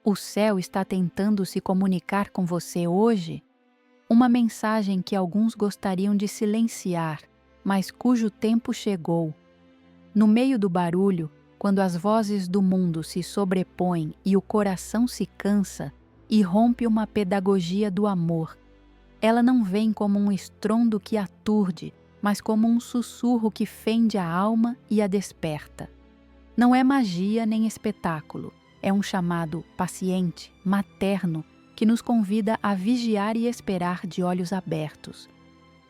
O céu está tentando se comunicar com você hoje? Uma mensagem que alguns gostariam de silenciar, mas cujo tempo chegou. No meio do barulho, quando as vozes do mundo se sobrepõem e o coração se cansa, irrompe uma pedagogia do amor. Ela não vem como um estrondo que aturde, mas como um sussurro que fende a alma e a desperta. Não é magia nem espetáculo, é um chamado paciente, materno, que nos convida a vigiar e esperar de olhos abertos.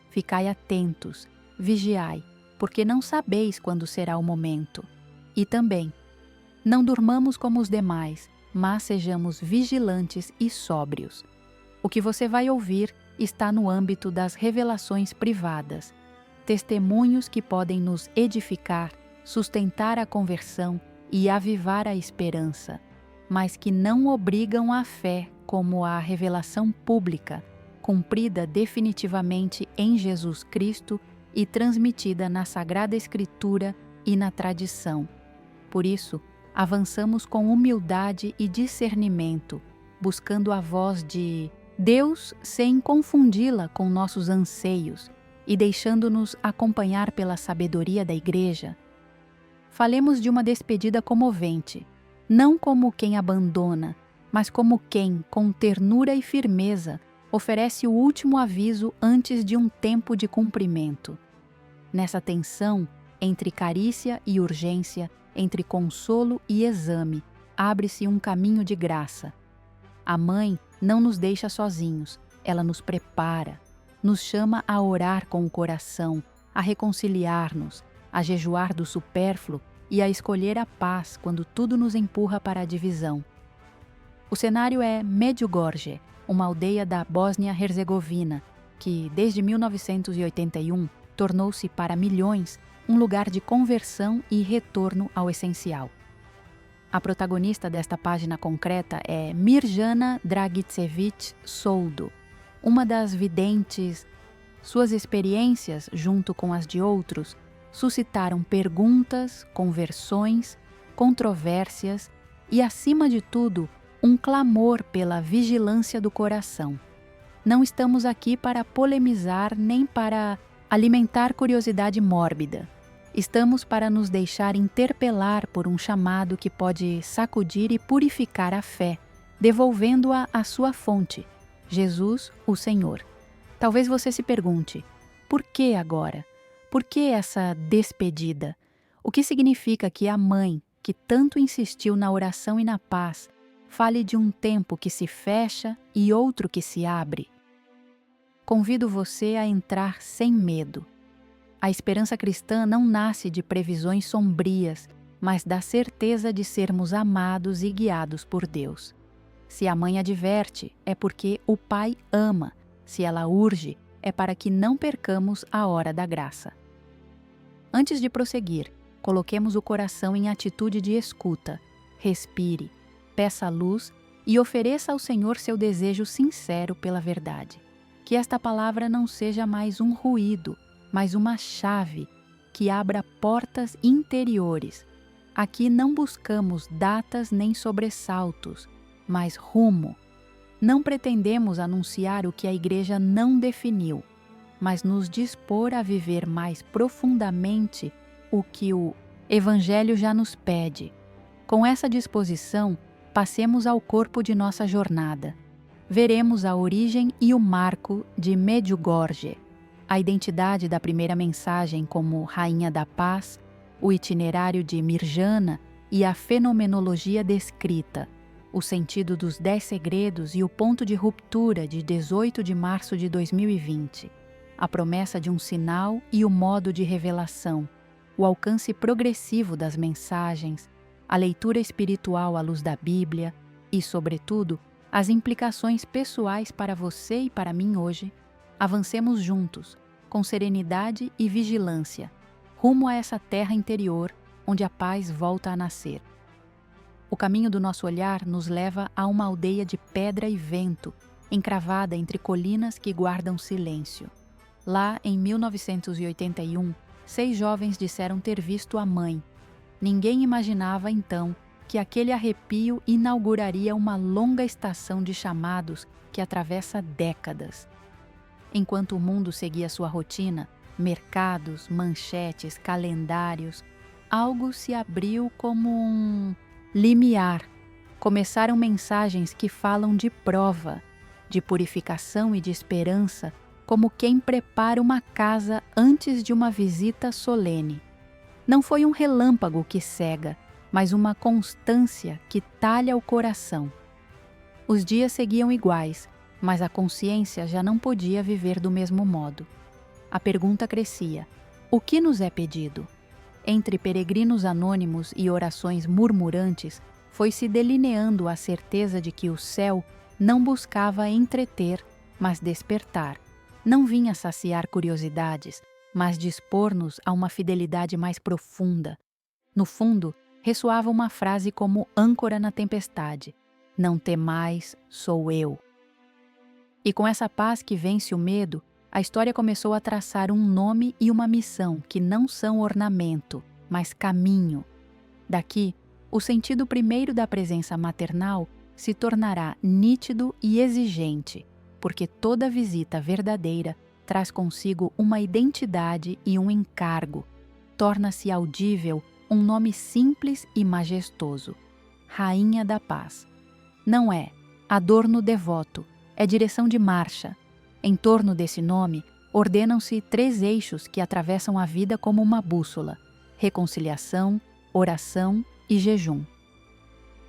Ficai atentos, vigiai, porque não sabeis quando será o momento. E também, não durmamos como os demais, mas sejamos vigilantes e sóbrios. O que você vai ouvir está no âmbito das revelações privadas, testemunhos que podem nos edificar, sustentar a conversão e avivar a esperança, mas que não obrigam à fé como a revelação pública, cumprida definitivamente em Jesus Cristo e transmitida na Sagrada Escritura e na tradição. Por isso, avançamos com humildade e discernimento, buscando a voz de Deus sem confundi-la com nossos anseios e deixando-nos acompanhar pela sabedoria da Igreja. Falemos de uma despedida comovente, não como quem abandona, mas como quem, com ternura e firmeza, oferece o último aviso antes de um tempo de cumprimento. Nessa tensão, entre carícia e urgência, entre consolo e exame, abre-se um caminho de graça. A Mãe não nos deixa sozinhos, ela nos prepara, nos chama a orar com o coração, a reconciliar-nos, a jejuar do supérfluo e a escolher a paz quando tudo nos empurra para a divisão. O cenário é Medjugorje, uma aldeia da Bósnia-Herzegovina, que, desde 1981, tornou-se para milhões um lugar de conversão e retorno ao essencial. A protagonista desta página concreta é Mirjana Dragicevic Soldo, uma das videntes. Suas experiências, junto com as de outros, suscitaram perguntas, conversões, controvérsias e, acima de tudo, um clamor pela vigilância do coração. Não estamos aqui para polemizar nem para alimentar curiosidade mórbida. Estamos para nos deixar interpelar por um chamado que pode sacudir e purificar a fé, devolvendo-a à sua fonte, Jesus, o Senhor. Talvez você se pergunte, por que agora? Por que essa despedida? O que significa que a Mãe, que tanto insistiu na oração e na paz, fale de um tempo que se fecha e outro que se abre? Convido você a entrar sem medo. A esperança cristã não nasce de previsões sombrias, mas da certeza de sermos amados e guiados por Deus. Se a Mãe adverte, é porque o Pai ama. Se ela urge, é para que não percamos a hora da graça. Antes de prosseguir, coloquemos o coração em atitude de escuta. Respire, peça luz e ofereça ao Senhor seu desejo sincero pela verdade. Que esta palavra não seja mais um ruído, mas uma chave que abra portas interiores. Aqui não buscamos datas nem sobressaltos, mas rumo. Não pretendemos anunciar o que a Igreja não definiu, mas nos dispor a viver mais profundamente o que o Evangelho já nos pede. Com essa disposição, passemos ao corpo de nossa jornada. Veremos a origem e o marco de Medjugorje, a identidade da primeira mensagem como Rainha da Paz, o itinerário de Mirjana e a fenomenologia descrita, o sentido dos 10 segredos e o ponto de ruptura de 18 de março de 2020, a promessa de um sinal e o modo de revelação, o alcance progressivo das mensagens, a leitura espiritual à luz da Bíblia e, sobretudo, as implicações pessoais para você e para mim hoje. Avancemos juntos, com serenidade e vigilância, rumo a essa terra interior onde a paz volta a nascer. O caminho do nosso olhar nos leva a uma aldeia de pedra e vento, encravada entre colinas que guardam silêncio. Lá, em 1981, 6 jovens disseram ter visto a Mãe. Ninguém imaginava, então, que aquele arrepio inauguraria uma longa estação de chamados que atravessa décadas. Enquanto o mundo seguia sua rotina, mercados, manchetes, calendários, algo se abriu como um limiar. Começaram mensagens que falam de prova, de purificação e de esperança, como quem prepara uma casa antes de uma visita solene. Não foi um relâmpago que cega, mas uma constância que talha o coração. Os dias seguiam iguais, mas a consciência já não podia viver do mesmo modo. A pergunta crescia: o que nos é pedido? Entre peregrinos anônimos e orações murmurantes, foi-se delineando a certeza de que o céu não buscava entreter, mas despertar. Não vinha saciar curiosidades, mas dispor-nos a uma fidelidade mais profunda. No fundo, ressoava uma frase como âncora na tempestade: não temais, sou eu. E com essa paz que vence o medo, a história começou a traçar um nome e uma missão que não são ornamento, mas caminho. Daqui, o sentido primeiro da presença maternal se tornará nítido e exigente, porque toda visita verdadeira traz consigo uma identidade e um encargo. Torna-se audível um nome simples e majestoso: Rainha da Paz. Não é adorno devoto, é direção de marcha. Em torno desse nome, ordenam-se 3 eixos que atravessam a vida como uma bússola: reconciliação, oração e jejum.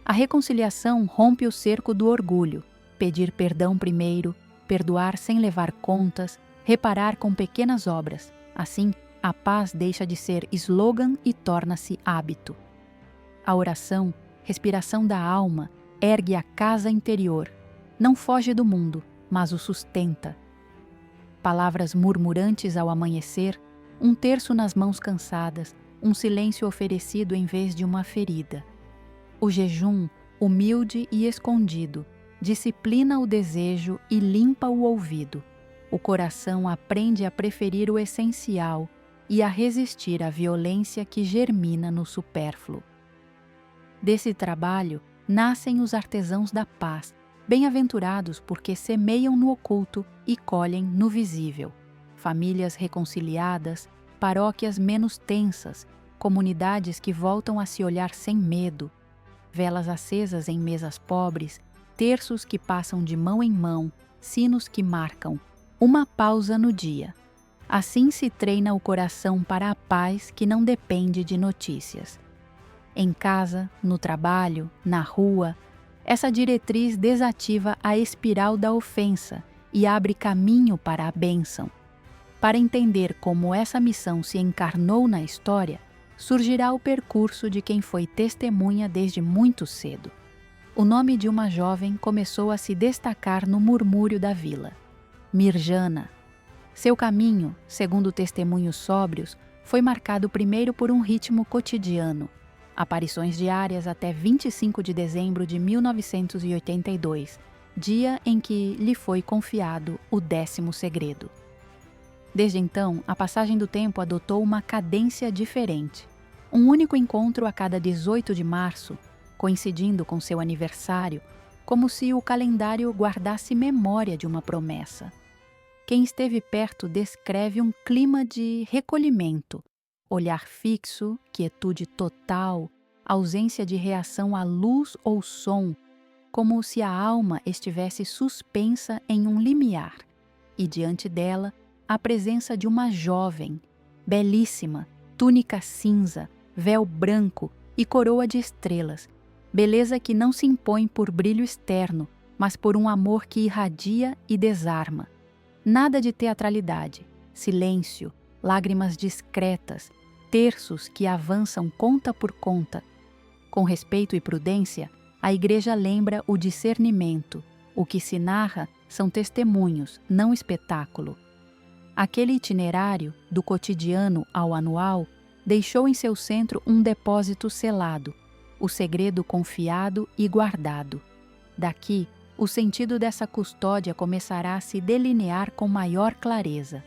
A reconciliação rompe o cerco do orgulho: pedir perdão primeiro, perdoar sem levar contas, reparar com pequenas obras. Assim, a paz deixa de ser slogan e torna-se hábito. A oração, respiração da alma, ergue a casa interior. Não foge do mundo, mas o sustenta. Palavras murmurantes ao amanhecer, um terço nas mãos cansadas, um silêncio oferecido em vez de uma ferida. O jejum, humilde e escondido, disciplina o desejo e limpa o ouvido. O coração aprende a preferir o essencial e a resistir à violência que germina no supérfluo. Desse trabalho nascem os artesãos da paz, bem-aventurados porque semeiam no oculto e colhem no visível. Famílias reconciliadas, paróquias menos tensas, comunidades que voltam a se olhar sem medo, velas acesas em mesas pobres, terços que passam de mão em mão, sinos que marcam uma pausa no dia. Assim se treina o coração para a paz que não depende de notícias. Em casa, no trabalho, na rua, essa diretriz desativa a espiral da ofensa e abre caminho para a bênção. Para entender como essa missão se encarnou na história, surgirá o percurso de quem foi testemunha desde muito cedo. O nome de uma jovem começou a se destacar no murmúrio da vila: Mirjana. Seu caminho, segundo testemunhos sóbrios, foi marcado primeiro por um ritmo cotidiano, aparições diárias até 25 de dezembro de 1982, dia em que lhe foi confiado o 10º segredo. Desde então, a passagem do tempo adotou uma cadência diferente. Um único encontro a cada 18 de março, coincidindo com seu aniversário, como se o calendário guardasse memória de uma promessa. Quem esteve perto descreve um clima de recolhimento, olhar fixo, quietude total, ausência de reação à luz ou som, como se a alma estivesse suspensa em um limiar, e diante dela a presença de uma jovem, belíssima, túnica cinza, véu branco e coroa de estrelas, beleza que não se impõe por brilho externo, mas por um amor que irradia e desarma. Nada de teatralidade, silêncio, lágrimas discretas, terços que avançam conta por conta. Com respeito e prudência, a Igreja lembra o discernimento. O que se narra são testemunhos, não espetáculo. Aquele itinerário, do cotidiano ao anual, deixou em seu centro um depósito selado, o segredo confiado e guardado. Daqui, o sentido dessa custódia começará a se delinear com maior clareza.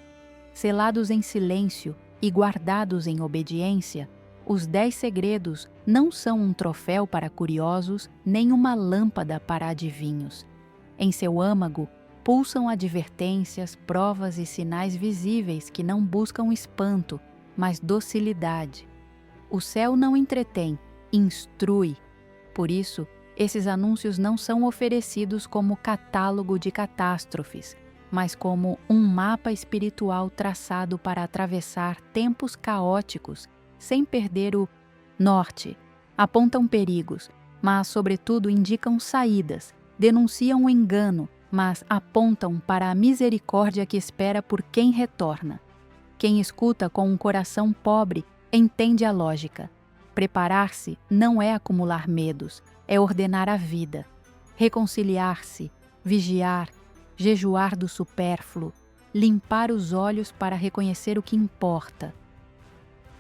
Selados em silêncio e guardados em obediência, Os 10 segredos não são um troféu para curiosos, nem uma lâmpada para adivinhos. Em seu âmago, pulsam advertências, provas e sinais visíveis que não buscam espanto, mas docilidade. O céu não entretém, instrui. Por isso, esses anúncios não são oferecidos como catálogo de catástrofes, mas como um mapa espiritual traçado para atravessar tempos caóticos, sem perder o norte. Apontam perigos, mas, sobretudo, indicam saídas, denunciam o engano, mas apontam para a misericórdia que espera por quem retorna. Quem escuta com um coração pobre entende a lógica. Preparar-se não é acumular medos, é ordenar a vida. Reconciliar-se, vigiar, jejuar do supérfluo, limpar os olhos para reconhecer o que importa.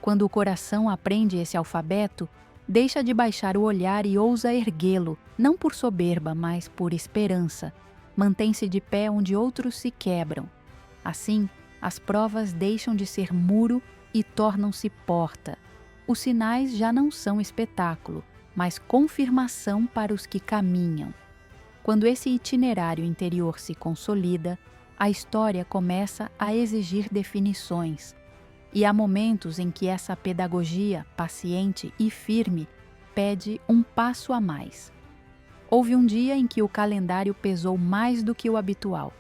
Quando o coração aprende esse alfabeto, deixa de baixar o olhar e ousa erguê-lo, não por soberba, mas por esperança. Mantém-se de pé onde outros se quebram. Assim, as provas deixam de ser muro e tornam-se porta. Os sinais já não são espetáculo, mas confirmação para os que caminham. Quando esse itinerário interior se consolida, a história começa a exigir definições. E há momentos em que essa pedagogia, paciente e firme, pede um passo a mais. Houve um dia em que o calendário pesou mais do que o habitual,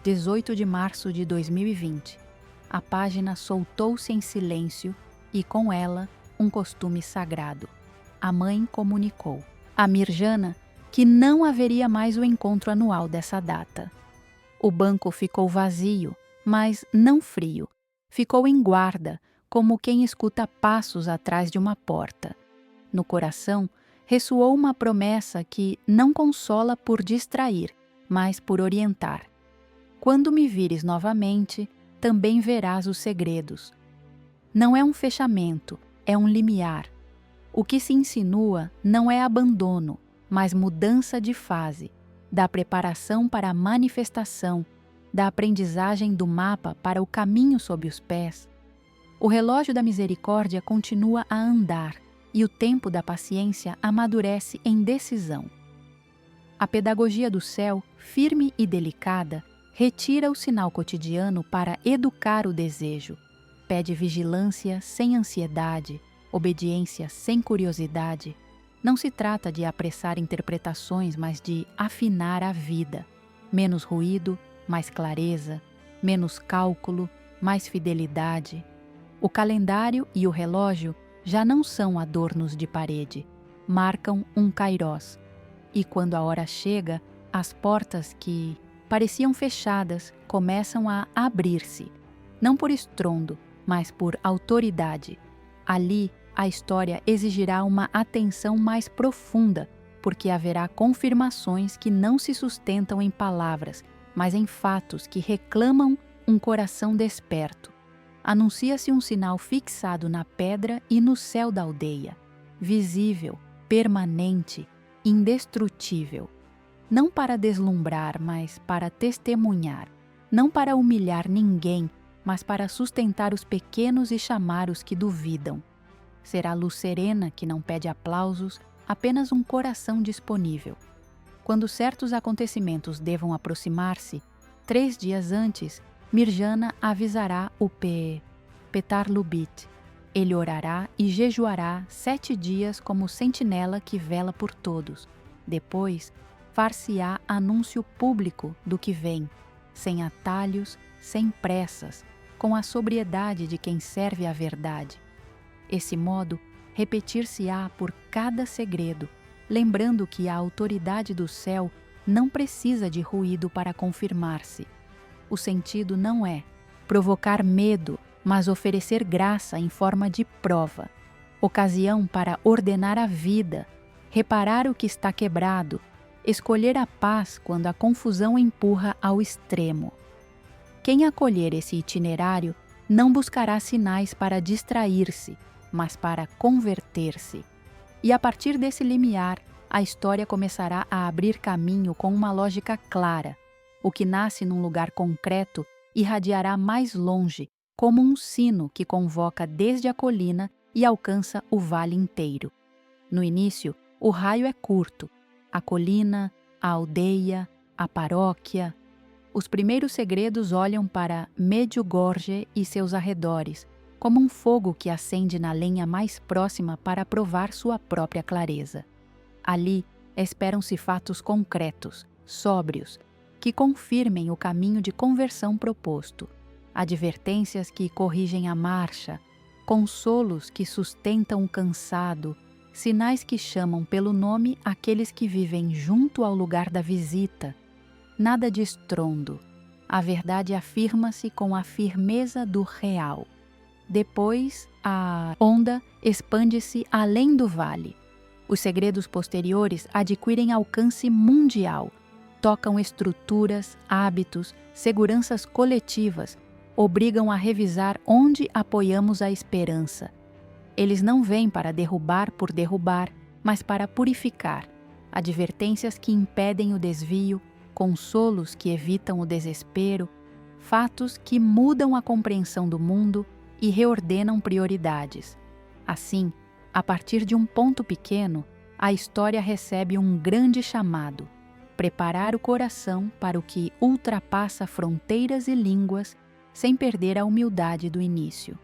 18 de março de 2020. A página soltou-se em silêncio e, com ela, um costume sagrado. A mãe comunicou a Mirjana que não haveria mais o encontro anual dessa data. O banco ficou vazio, mas não frio. Ficou em guarda, como quem escuta passos atrás de uma porta. No coração, ressoou uma promessa que não consola por distrair, mas por orientar. Quando me vires novamente, também verás os segredos. Não é um fechamento, é um limiar. O que se insinua não é abandono, mas mudança de fase, da preparação para a manifestação, da aprendizagem do mapa para o caminho sob os pés. O relógio da misericórdia continua a andar e o tempo da paciência amadurece em decisão. A pedagogia do céu, firme e delicada, retira o sinal cotidiano para educar o desejo. Pede vigilância sem ansiedade, obediência sem curiosidade. Não se trata de apressar interpretações, mas de afinar a vida. Menos ruído, mais clareza, menos cálculo, mais fidelidade. O calendário e o relógio já não são adornos de parede, marcam um kairós. E quando a hora chega, as portas que pareciam fechadas começam a abrir-se, não por estrondo, mas por autoridade. Ali, a história exigirá uma atenção mais profunda, porque haverá confirmações que não se sustentam em palavras, mas em fatos que reclamam um coração desperto. Anuncia-se um sinal fixado na pedra e no céu da aldeia, visível, permanente, indestrutível. Não para deslumbrar, mas para testemunhar. Não para humilhar ninguém, mas para sustentar os pequenos e chamar os que duvidam. Será luz serena que não pede aplausos, apenas um coração disponível. Quando certos acontecimentos devam aproximar-se, 3 dias antes, Mirjana avisará o Petar Lubit. Ele orará e jejuará 7 dias como sentinela que vela por todos. Depois, far-se-á anúncio público do que vem, sem atalhos, sem pressas, com a sobriedade de quem serve à verdade. Esse modo, repetir-se-á por cada segredo, lembrando que a autoridade do céu não precisa de ruído para confirmar-se. O sentido não é provocar medo, mas oferecer graça em forma de prova, ocasião para ordenar a vida, reparar o que está quebrado, escolher a paz quando a confusão empurra ao extremo. Quem acolher esse itinerário não buscará sinais para distrair-se, mas para converter-se. E a partir desse limiar, a história começará a abrir caminho com uma lógica clara. O que nasce num lugar concreto irradiará mais longe, como um sino que convoca desde a colina e alcança o vale inteiro. No início, o raio é curto, a colina, a aldeia, a paróquia. Os primeiros segredos olham para Medjugorje e seus arredores, como um fogo que acende na lenha mais próxima para provar sua própria clareza. Ali, esperam-se fatos concretos, sóbrios, que confirmem o caminho de conversão proposto, advertências que corrigem a marcha, consolos que sustentam o cansado, sinais que chamam pelo nome aqueles que vivem junto ao lugar da visita. Nada de estrondo. A verdade afirma-se com a firmeza do real. Depois, a onda expande-se além do vale. Os segredos posteriores adquirem alcance mundial, tocam estruturas, hábitos, seguranças coletivas, obrigam a revisar onde apoiamos a esperança. Eles não vêm para derrubar por derrubar, mas para purificar. Advertências que impedem o desvio, consolos que evitam o desespero, fatos que mudam a compreensão do mundo e reordenam prioridades. Assim, a partir de um ponto pequeno, a história recebe um grande chamado: preparar o coração para o que ultrapassa fronteiras e línguas sem perder a humildade do início.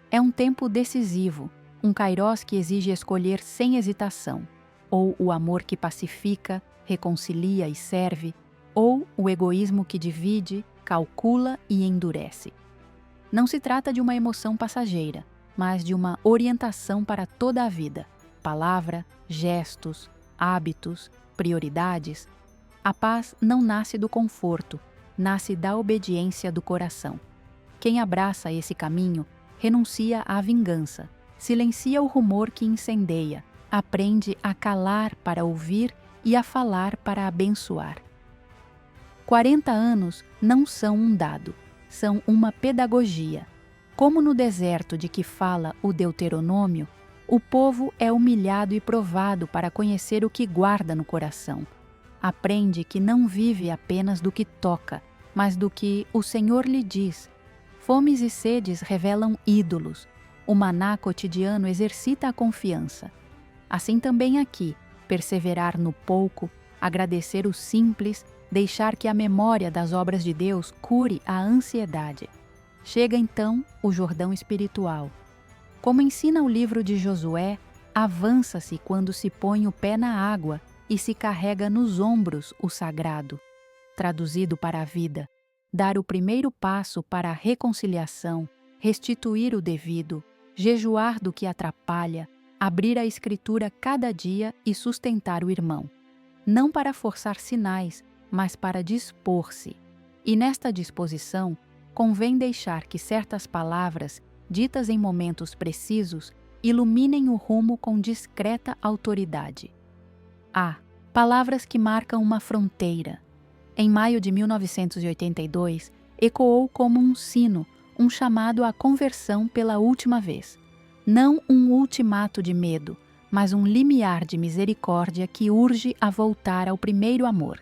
É um tempo decisivo, um kairós que exige escolher sem hesitação, ou o amor que pacifica, reconcilia e serve, ou o egoísmo que divide, calcula e endurece. Não se trata de uma emoção passageira, mas de uma orientação para toda a vida, palavra, gestos, hábitos, prioridades. A paz não nasce do conforto, nasce da obediência do coração. Quem abraça esse caminho renuncia à vingança, silencia o rumor que incendeia, aprende a calar para ouvir e a falar para abençoar. 40 anos não são um dado, são uma pedagogia. Como no deserto de que fala o Deuteronômio, o povo é humilhado e provado para conhecer o que guarda no coração. Aprende que não vive apenas do que toca, mas do que o Senhor lhe diz. Fomes e sedes revelam ídolos. O maná cotidiano exercita a confiança. Assim também aqui, perseverar no pouco, agradecer o simples, deixar que a memória das obras de Deus cure a ansiedade. Chega então o Jordão espiritual. Como ensina o livro de Josué, avança-se quando se põe o pé na água e se carrega nos ombros o sagrado. Traduzido para a vida, dar o primeiro passo para a reconciliação, restituir o devido, jejuar do que atrapalha, abrir a Escritura cada dia e sustentar o irmão. Não para forçar sinais, mas para dispor-se. E nesta disposição, convém deixar que certas palavras, ditas em momentos precisos, iluminem o rumo com discreta autoridade. A. Palavras que marcam uma fronteira. Em maio de 1982, ecoou como um sino, um chamado à conversão pela última vez. Não um ultimato de medo, mas um limiar de misericórdia que urge a voltar ao primeiro amor.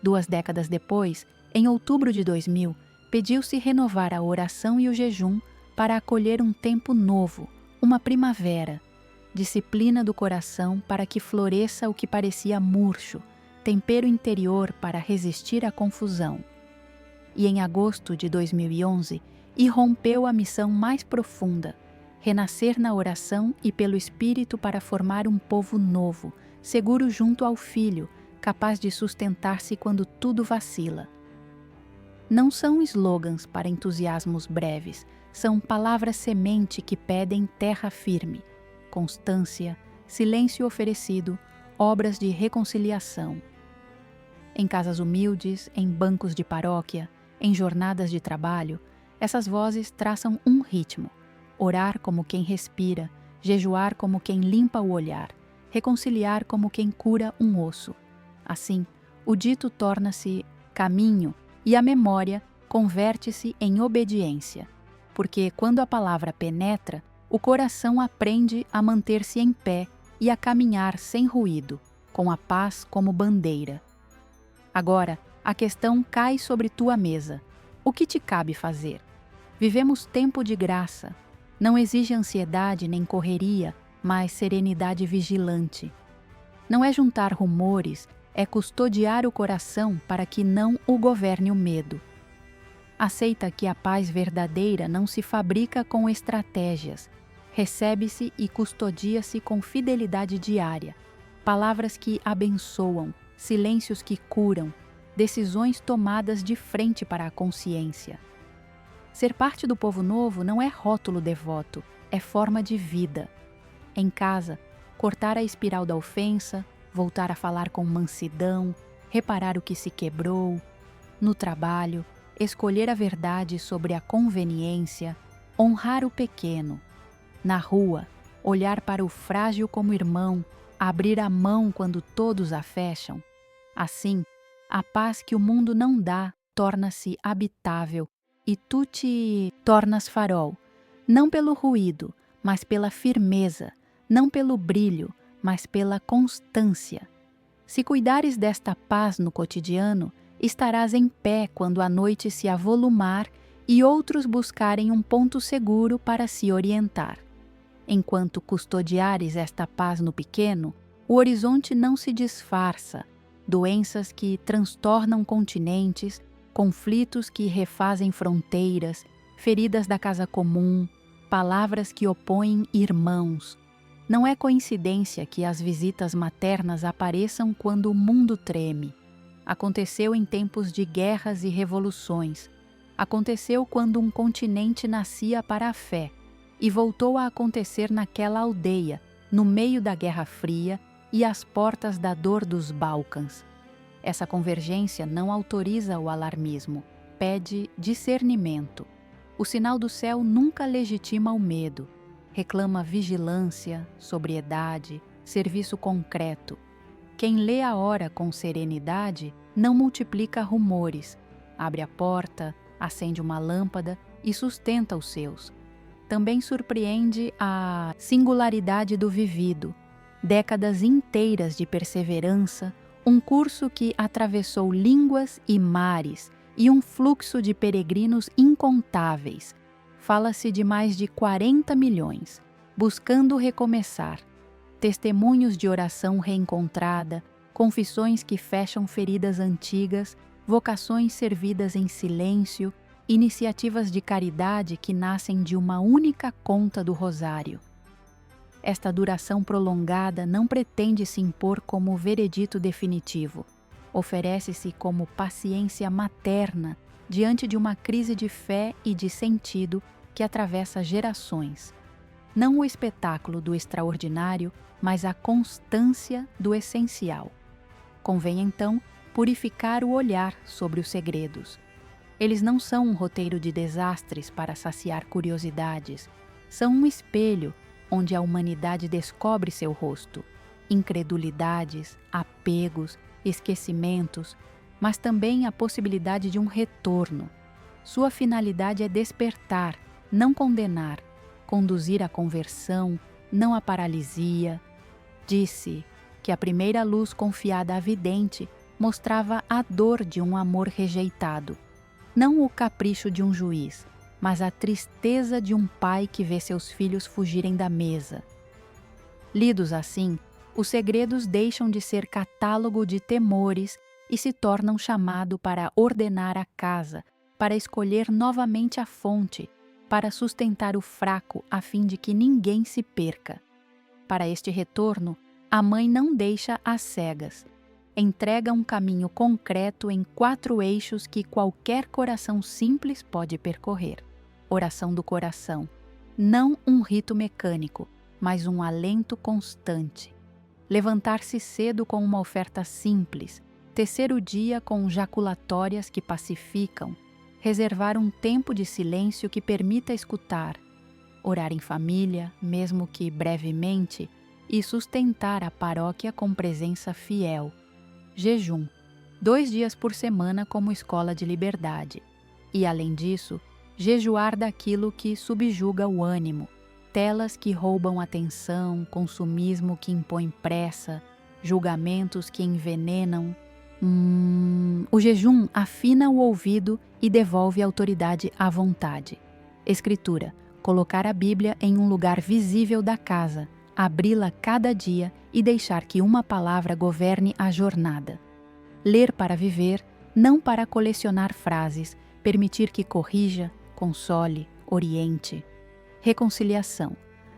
2 décadas depois, em outubro de 2000, pediu-se renovar a oração e o jejum para acolher um tempo novo, uma primavera, disciplina do coração para que floresça o que parecia murcho, tempero interior para resistir à confusão. E em agosto de 2011, irrompeu a missão mais profunda, renascer na oração e pelo Espírito para formar um povo novo, seguro junto ao Filho, capaz de sustentar-se quando tudo vacila. Não são slogans para entusiasmos breves, são palavras-semente que pedem terra firme, constância, silêncio oferecido, obras de reconciliação. Em casas humildes, em bancos de paróquia, em jornadas de trabalho, essas vozes traçam um ritmo: orar como quem respira, jejuar como quem limpa o olhar, reconciliar como quem cura um osso. Assim, o dito torna-se caminho e a memória converte-se em obediência, porque quando a palavra penetra, o coração aprende a manter-se em pé e a caminhar sem ruído, com a paz como bandeira. Agora, a questão cai sobre tua mesa. O que te cabe fazer? Vivemos tempo de graça. Não exige ansiedade nem correria, mas serenidade vigilante. Não é juntar rumores, é custodiar o coração para que não o governe o medo. Aceita que a paz verdadeira não se fabrica com estratégias, recebe-se e custodia-se com fidelidade diária, palavras que abençoam, silêncios que curam, decisões tomadas de frente para a consciência. Ser parte do povo novo não é rótulo devoto, é forma de vida. Em casa, cortar a espiral da ofensa, voltar a falar com mansidão, reparar o que se quebrou. No trabalho, escolher a verdade sobre a conveniência, honrar o pequeno. Na rua, olhar para o frágil como irmão, abrir a mão quando todos a fecham. Assim, a paz que o mundo não dá torna-se habitável e tu te tornas farol, não pelo ruído, mas pela firmeza, não pelo brilho, mas pela constância. Se cuidares desta paz no cotidiano, estarás em pé quando a noite se avolumar e outros buscarem um ponto seguro para se orientar. Enquanto custodiares esta paz no pequeno, o horizonte não se disfarça, doenças que transtornam continentes, conflitos que refazem fronteiras, feridas da casa comum, palavras que opõem irmãos. Não é coincidência que as visitas maternas apareçam quando o mundo treme. Aconteceu em tempos de guerras e revoluções. Aconteceu quando um continente nascia para a fé e voltou a acontecer naquela aldeia, no meio da Guerra Fria e às portas da dor dos Balcãs. Essa convergência não autoriza o alarmismo, pede discernimento. O sinal do céu nunca legitima o medo, reclama vigilância, sobriedade, serviço concreto. Quem lê a hora com serenidade não multiplica rumores, abre a porta, acende uma lâmpada e sustenta os seus. Também surpreende a singularidade do vivido, décadas inteiras de perseverança, um curso que atravessou línguas e mares e um fluxo de peregrinos incontáveis. Fala-se de mais de 40 milhões, buscando recomeçar. Testemunhos de oração reencontrada, confissões que fecham feridas antigas, vocações servidas em silêncio, iniciativas de caridade que nascem de uma única conta do rosário. Esta duração prolongada não pretende se impor como veredito definitivo. Oferece-se como paciência materna diante de uma crise de fé e de sentido que atravessa gerações. Não o espetáculo do extraordinário, mas a constância do essencial. Convém, então, purificar o olhar sobre os segredos. Eles não são um roteiro de desastres para saciar curiosidades. São um espelho onde a humanidade descobre seu rosto, incredulidades, apegos, esquecimentos, mas também a possibilidade de um retorno. Sua finalidade é despertar, não condenar, conduzir à conversão, não à paralisia. Disse que a primeira luz confiada à vidente mostrava a dor de um amor rejeitado, não o capricho de um juiz, mas a tristeza de um pai que vê seus filhos fugirem da mesa. Lidos assim, os segredos deixam de ser catálogo de temores e se tornam chamado para ordenar a casa, para escolher novamente a fonte, para sustentar o fraco a fim de que ninguém se perca. Para este retorno, a mãe não deixa às cegas. Entrega um caminho concreto em 4 eixos que qualquer coração simples pode percorrer. Oração do coração. Não um rito mecânico, mas um alento constante. Levantar-se cedo com uma oferta simples, tecer o dia com jaculatórias que pacificam, reservar um tempo de silêncio que permita escutar, orar em família, mesmo que brevemente, e sustentar a paróquia com presença fiel. Jejum, 2 dias por semana como escola de liberdade. E, além disso, jejuar daquilo que subjuga o ânimo, telas que roubam atenção, consumismo que impõe pressa, julgamentos que envenenam. O jejum afina o ouvido e devolve autoridade à vontade. Escritura, colocar a Bíblia em um lugar visível da casa, abri-la cada dia e deixar que uma palavra governe a jornada. Ler para viver, não para colecionar frases, permitir que corrija, console, oriente. Reconciliação.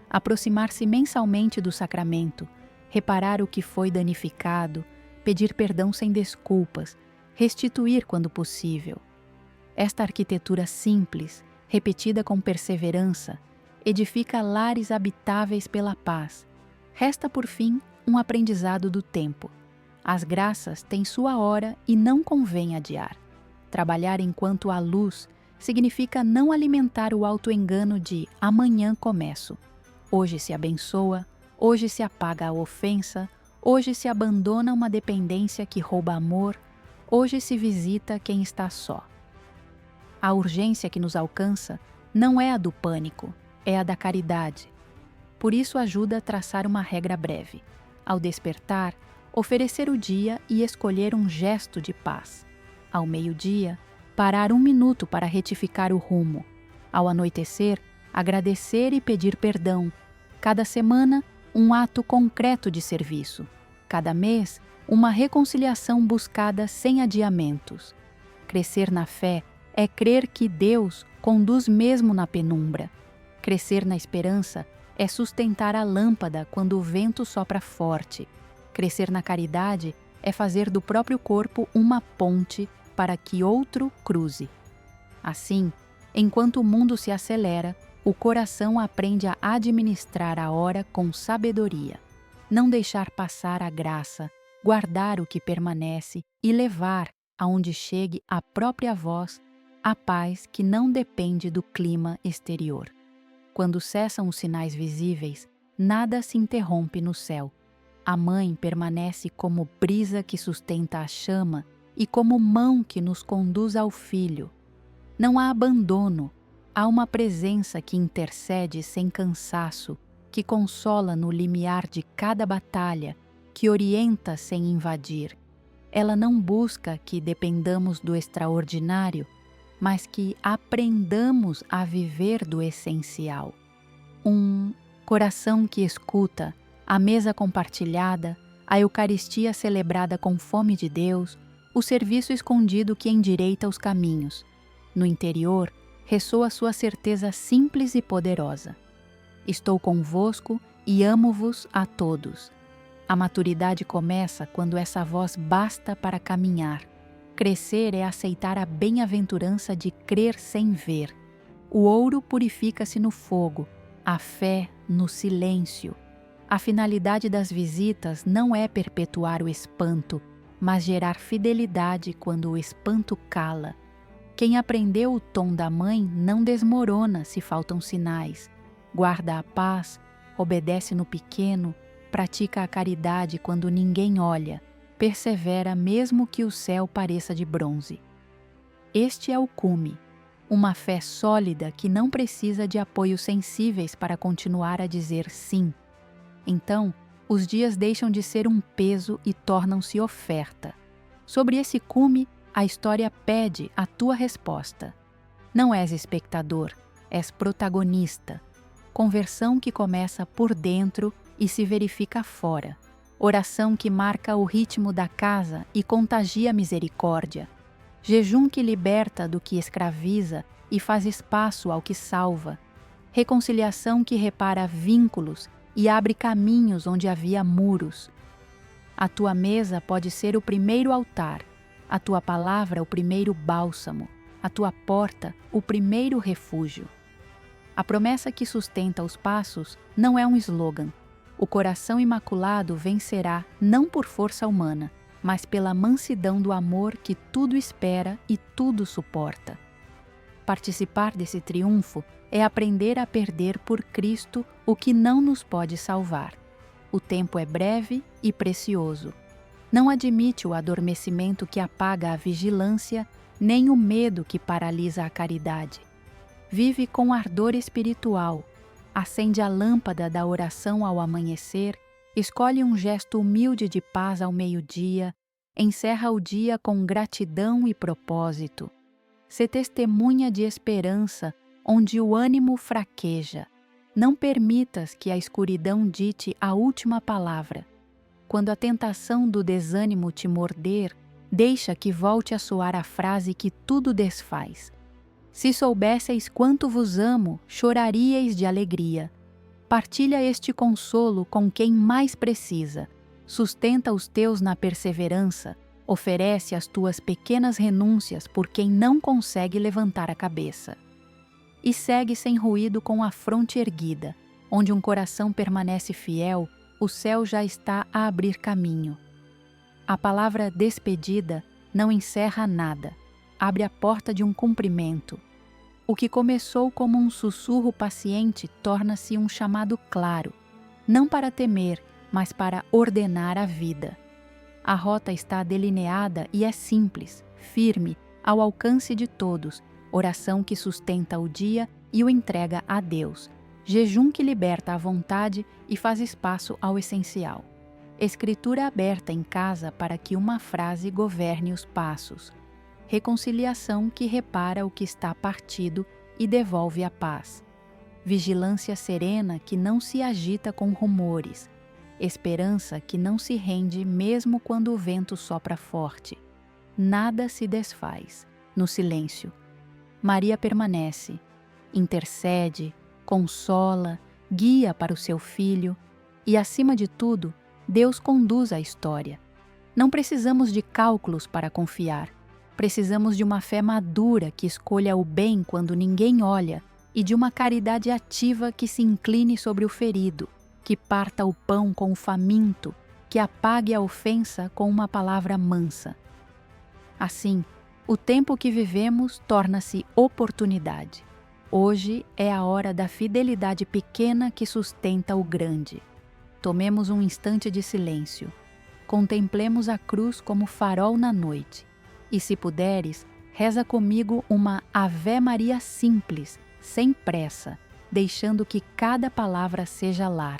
Aproximar-se mensalmente do sacramento, reparar o que foi danificado, pedir perdão sem desculpas, restituir quando possível. Esta arquitetura simples, repetida com perseverança, edifica lares habitáveis pela paz. Resta, por fim, um aprendizado do tempo. As graças têm sua hora e não convém adiar. Trabalhar enquanto há luz significa não alimentar o auto-engano de amanhã começo. Hoje se abençoa, hoje se apaga a ofensa, hoje se abandona uma dependência que rouba amor, hoje se visita quem está só. A urgência que nos alcança não é a do pânico, é a da caridade. Por isso ajuda a traçar uma regra breve. Ao despertar, oferecer o dia e escolher um gesto de paz. Ao meio-dia, parar 1 minuto para retificar o rumo. Ao anoitecer, agradecer e pedir perdão. Cada semana, um ato concreto de serviço. Cada mês, uma reconciliação buscada sem adiamentos. Crescer na fé é crer que Deus conduz mesmo na penumbra. Crescer na esperança é sustentar a lâmpada quando o vento sopra forte. Crescer na caridade é fazer do próprio corpo uma ponte para que outro cruze. Assim, enquanto o mundo se acelera, o coração aprende a administrar a hora com sabedoria. Não deixar passar a graça, guardar o que permanece e levar, aonde chegue a própria voz, a paz que não depende do clima exterior. Quando cessam os sinais visíveis, nada se interrompe no céu. A mãe permanece como brisa que sustenta a chama e como mão que nos conduz ao filho. Não há abandono, há uma presença que intercede sem cansaço, que consola no limiar de cada batalha, que orienta sem invadir. Ela não busca que dependamos do extraordinário, mas que aprendamos a viver do essencial. Um coração que escuta, a mesa compartilhada, a Eucaristia celebrada com fome de Deus, o serviço escondido que endireita os caminhos. No interior, ressoa sua certeza simples e poderosa. Estou convosco e amo-vos a todos. A maturidade começa quando essa voz basta para caminhar. Crescer é aceitar a bem-aventurança de crer sem ver. O ouro purifica-se no fogo, a fé no silêncio. A finalidade das visitas não é perpetuar o espanto, mas gerar fidelidade quando o espanto cala. Quem aprendeu o tom da mãe não desmorona se faltam sinais. Guarda a paz, obedece no pequeno, pratica a caridade quando ninguém olha, persevera mesmo que o céu pareça de bronze. Este é o cume, uma fé sólida que não precisa de apoios sensíveis para continuar a dizer sim. Então, os dias deixam de ser um peso e tornam-se oferta. Sobre esse cume, a história pede a tua resposta. Não és espectador, és protagonista. Conversão que começa por dentro e se verifica fora. Oração que marca o ritmo da casa e contagia a misericórdia. Jejum que liberta do que escraviza e faz espaço ao que salva. Reconciliação que repara vínculos e abre caminhos onde havia muros. A tua mesa pode ser o primeiro altar, a tua palavra o primeiro bálsamo, a tua porta o primeiro refúgio. A promessa que sustenta os passos não é um slogan. O coração imaculado vencerá não por força humana, mas pela mansidão do amor que tudo espera e tudo suporta. Participar desse triunfo é aprender a perder por Cristo o que não nos pode salvar. O tempo é breve e precioso. Não admite o adormecimento que apaga a vigilância, nem o medo que paralisa a caridade. Vive com ardor espiritual, acende a lâmpada da oração ao amanhecer, escolhe um gesto humilde de paz ao meio-dia, encerra o dia com gratidão e propósito. Sê testemunha de esperança onde o ânimo fraqueja. Não permitas que a escuridão dite a última palavra. Quando a tentação do desânimo te morder, deixa que volte a soar a frase que tudo desfaz. Se soubesseis quanto vos amo, choraríeis de alegria. Partilha este consolo com quem mais precisa. Sustenta os teus na perseverança. Oferece as tuas pequenas renúncias por quem não consegue levantar a cabeça. E segue sem ruído com a fronte erguida. Onde um coração permanece fiel, o céu já está a abrir caminho. A palavra despedida não encerra nada, abre a porta de um cumprimento. O que começou como um sussurro paciente torna-se um chamado claro, não para temer, mas para ordenar a vida. A rota está delineada e é simples, firme, ao alcance de todos, oração que sustenta o dia e o entrega a Deus, jejum que liberta a vontade e faz espaço ao essencial. Escritura aberta em casa para que uma frase governe os passos. Reconciliação que repara o que está partido e devolve a paz. Vigilância serena que não se agita com rumores. Esperança que não se rende mesmo quando o vento sopra forte. Nada se desfaz. No silêncio, Maria permanece, intercede, consola, guia para o seu filho e, acima de tudo, Deus conduz a história. Não precisamos de cálculos para confiar. Precisamos de uma fé madura que escolha o bem quando ninguém olha e de uma caridade ativa que se incline sobre o ferido, que parta o pão com o faminto, que apague a ofensa com uma palavra mansa. Assim, o tempo que vivemos torna-se oportunidade. Hoje é a hora da fidelidade pequena que sustenta o grande. Tomemos um instante de silêncio. Contemplemos a cruz como farol na noite. E se puderes, reza comigo uma Ave Maria simples, sem pressa, deixando que cada palavra seja lar.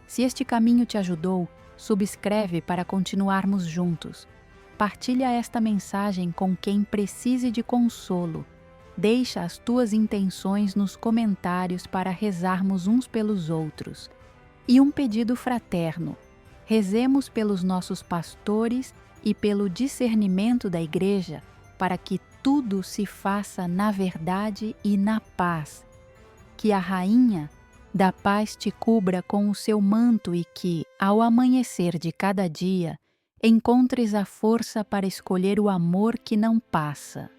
Se este caminho te ajudou, subscreve para continuarmos juntos. Partilha esta mensagem com quem precise de consolo. Deixa as tuas intenções nos comentários para rezarmos uns pelos outros. E um pedido fraterno: rezemos pelos nossos pastores e pelo discernimento da Igreja, para que tudo se faça na verdade e na paz. Que a Rainha da Paz te cubra com o seu manto e que, ao amanhecer de cada dia, encontres a força para escolher o amor que não passa.